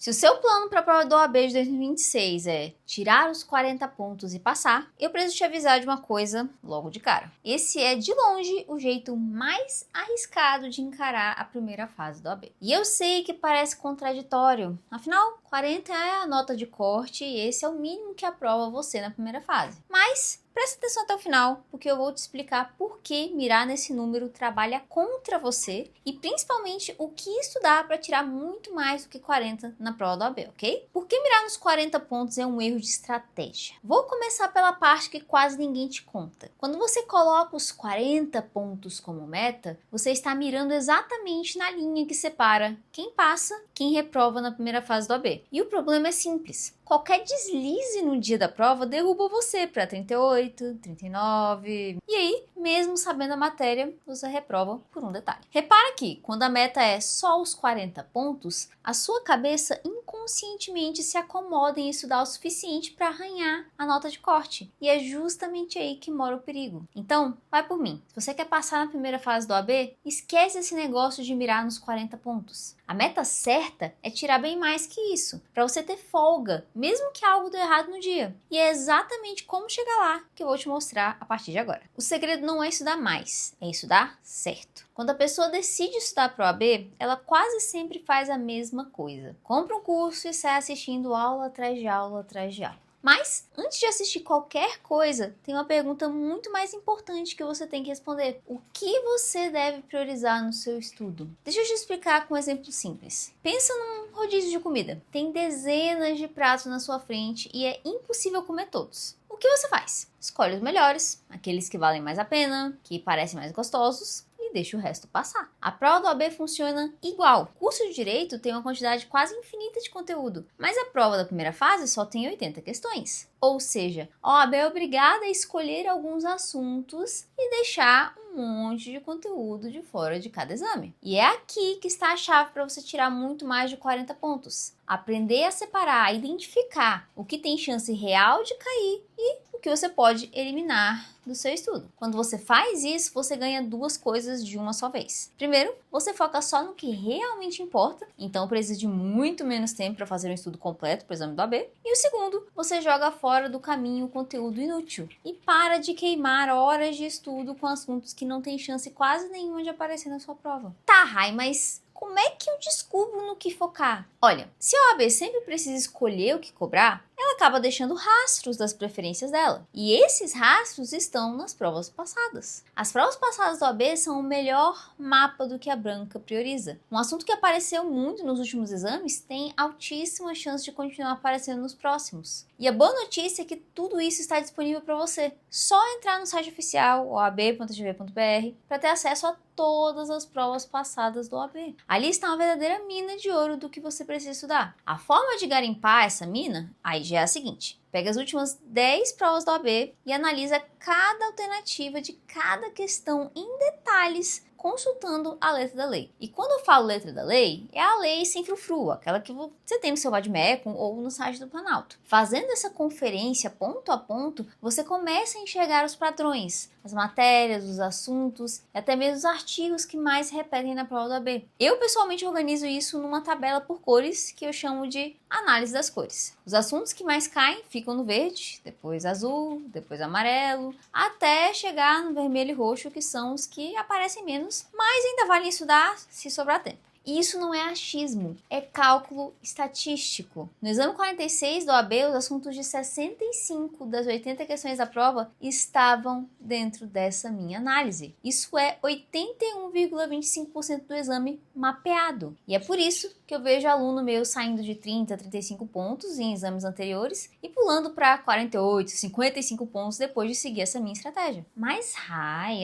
Se o seu plano para a prova do OAB de 2026 é tirar os 40 pontos e passar, eu preciso te avisar de uma coisa logo de cara. Esse é, de longe, o jeito mais arriscado de encarar a primeira fase do OAB. E eu sei que parece contraditório, afinal, 40 é a nota de corte e esse é o mínimo que aprova você na primeira fase. Mas presta atenção até o final, porque eu vou te explicar por que mirar nesse número trabalha contra você e principalmente o que estudar para tirar muito mais do que 40 na prova do OAB, ok? Por que mirar nos 40 pontos é um erro de estratégia? Vou começar pela parte que quase ninguém te conta. Quando você coloca os 40 pontos como meta, você está mirando exatamente na linha que separa quem passa, quem reprova na primeira fase do OAB. E o problema é simples. Qualquer deslize no dia da prova derruba você para 38, 39. E aí, mesmo sabendo a matéria, você reprova por um detalhe. Repara que, quando a meta é só os 40 pontos, a sua cabeça inconscientemente se acomoda em estudar o suficiente para arranhar a nota de corte. E é justamente aí que mora o perigo. Então, vai por mim. Se você quer passar na primeira fase do OAB, esquece esse negócio de mirar nos 40 pontos. A meta certa é tirar bem mais que isso, para você ter folga, mesmo que algo dê errado no dia. E é exatamente como chegar lá que eu vou te mostrar a partir de agora. O segredo não é estudar mais, é estudar certo. Quando a pessoa decide estudar para o OAB, ela quase sempre faz a mesma coisa. Compra um curso e sai assistindo aula atrás de aula atrás de aula. Mas, antes de assistir qualquer coisa, tem uma pergunta muito mais importante que você tem que responder. O que você deve priorizar no seu estudo? Deixa eu te explicar com um exemplo simples. Pensa num rodízio de comida. Tem dezenas de pratos na sua frente e é impossível comer todos. O que você faz? Escolhe os melhores, aqueles que valem mais a pena, que parecem mais gostosos, e deixa o resto passar. A prova do OAB funciona igual. O curso de Direito tem uma quantidade quase infinita de conteúdo, mas a prova da primeira fase só tem 80 questões. Ou seja, a OAB é obrigada a escolher alguns assuntos e deixar um monte de conteúdo de fora de cada exame. E é aqui que está a chave para você tirar muito mais de 40 pontos. Aprender a separar, a identificar o que tem chance real de cair e o que você pode eliminar do seu estudo. Quando você faz isso, você ganha duas coisas de uma só vez. Primeiro, você foca só no que realmente importa, então precisa de muito menos tempo para fazer um estudo completo para o exame do OAB. E o segundo, você joga fora do caminho o conteúdo inútil e para de queimar horas de estudo com assuntos que não tem chance quase nenhuma de aparecer na sua prova. Tá, Rai, mas como é que eu descubro no que focar? Olha, se a OAB sempre precisa escolher o que cobrar, ela acaba deixando rastros das preferências dela. E esses rastros estão nas provas passadas. As provas passadas do OAB são o melhor mapa do que a branca prioriza. Um assunto que apareceu muito nos últimos exames tem altíssima chance de continuar aparecendo nos próximos. E a boa notícia é que tudo isso está disponível para você. Só entrar no site oficial, oab.gv.br, para ter acesso a todas as provas passadas do OAB. Ali está uma verdadeira mina de ouro do que você precisa estudar. A forma de garimpar essa mina, aí já é a seguinte. Pega as últimas 10 provas do OAB e analisa cada alternativa de cada questão em detalhes, consultando a letra da lei. E quando eu falo letra da lei, é a lei sem frufru, aquela que você tem no seu Vadmecum ou no site do Planalto. Fazendo essa conferência ponto a ponto, você começa a enxergar os padrões, as matérias, os assuntos e até mesmo os artigos que mais se repetem na prova do OAB. Eu pessoalmente organizo isso numa tabela por cores que eu chamo de análise das cores. Os assuntos que mais caem ficam no verde, depois azul, depois amarelo, até chegar no vermelho e roxo, que são os que aparecem menos, mas ainda vale estudar se sobrar tempo. E isso não é achismo, é cálculo estatístico. No exame 46 do OAB, os assuntos de 65 das 80 questões da prova estavam dentro dessa minha análise. Isso é 81,25% do exame mapeado. E é por isso que eu vejo aluno meu saindo de 30 a 35 pontos em exames anteriores e pulando para 48, 55 pontos depois de seguir essa minha estratégia. Mas,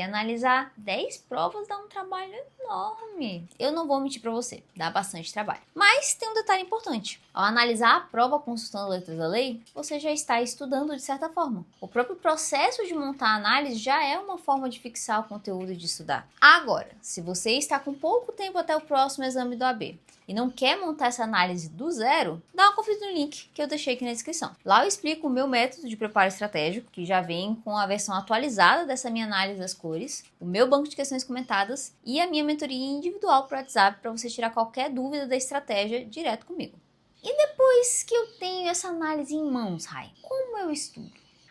analisar 10 provas dá um trabalho enorme. Eu não vou mentir para você, dá bastante trabalho. Mas tem um detalhe importante. Ao analisar a prova consultando letras da lei, você já está estudando de certa forma. O próprio processo de montar a análise já é uma forma de fixar o conteúdo e de estudar. Agora, se você está com pouco tempo até o próximo exame do OAB e não quer montar essa análise do zero, dá uma conferida no link que eu deixei aqui na descrição. Lá eu explico o meu método de preparo estratégico, que já vem com a versão atualizada dessa minha análise das cores, o meu banco de questões comentadas e a minha mentoria individual para o WhatsApp para você tirar qualquer dúvida da estratégia direto comigo. E depois que eu tenho essa análise em mãos, Rai, como eu estudo?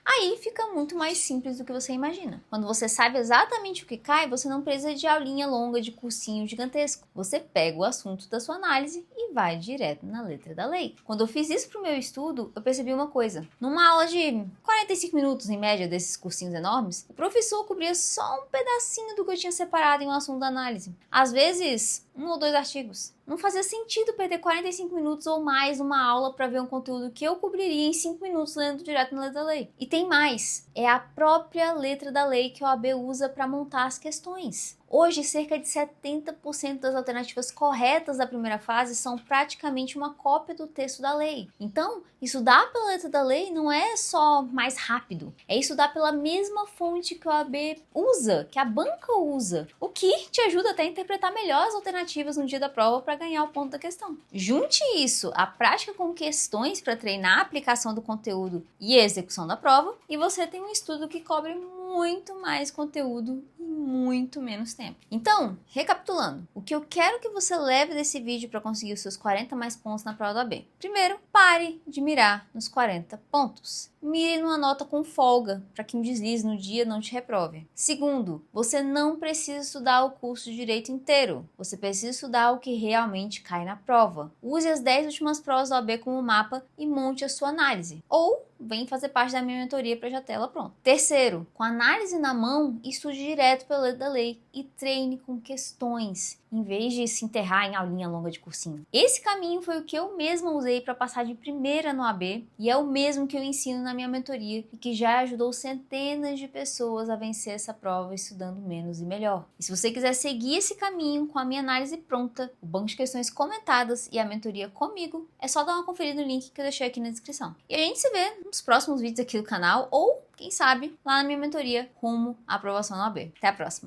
Aí fica muito mais simples do que você imagina. Quando você sabe exatamente o que cai, você não precisa de aulinha longa, de cursinho gigantesco. Você pega o assunto da sua análise e vai direto na letra da lei. Quando eu fiz isso pro meu estudo, eu percebi uma coisa. Numa aula de 45 minutos, em média, desses cursinhos enormes, o professor cobria só um pedacinho do que eu tinha separado em um assunto da análise. Às vezes, 1 ou 2 artigos. Não fazia sentido perder 45 minutos ou mais numa aula para ver um conteúdo que eu cobriria em 5 minutos lendo direto na letra da lei. E tem mais, é a própria letra da lei que a OAB usa para montar as questões. Hoje, cerca de 70% das alternativas corretas da primeira fase são praticamente uma cópia do texto da lei. Então, estudar pela letra da lei não é só mais rápido, é estudar pela mesma fonte que a OAB usa, que a banca usa, o que te ajuda até a interpretar melhor as alternativas no dia da prova para ganhar o ponto da questão. Junte isso à prática com questões para treinar a aplicação do conteúdo e a execução da prova, e você tem um estudo que cobre muito mais conteúdo em muito menos tempo. Então, recapitulando, o que eu quero que você leve desse vídeo para conseguir os seus 40 mais pontos na prova da OAB. Primeiro, pare de mirar nos 40 pontos. Mire numa nota com folga, para que um deslize no dia não te reprove. Segundo, você não precisa estudar o curso de Direito inteiro. Você precisa estudar o que realmente cai na prova. Use as 10 últimas provas da OAB como mapa e monte a sua análise. Ou vem fazer parte da minha mentoria para já ter ela pronta. Terceiro, com a análise na mão, estude direto pela letra da lei e treine com questões, em vez de se enterrar em aulinha longa de cursinho. Esse caminho foi o que eu mesma usei para passar de primeira no AB e é o mesmo que eu ensino na minha mentoria e que já ajudou centenas de pessoas a vencer essa prova estudando menos e melhor. E se você quiser seguir esse caminho com a minha análise pronta, o banco de questões comentadas e a mentoria comigo, é só dar uma conferida no link que eu deixei aqui na descrição. E a gente se vê nos próximos vídeos aqui do canal ou, quem sabe, lá na minha mentoria rumo à aprovação na OAB. Até a próxima!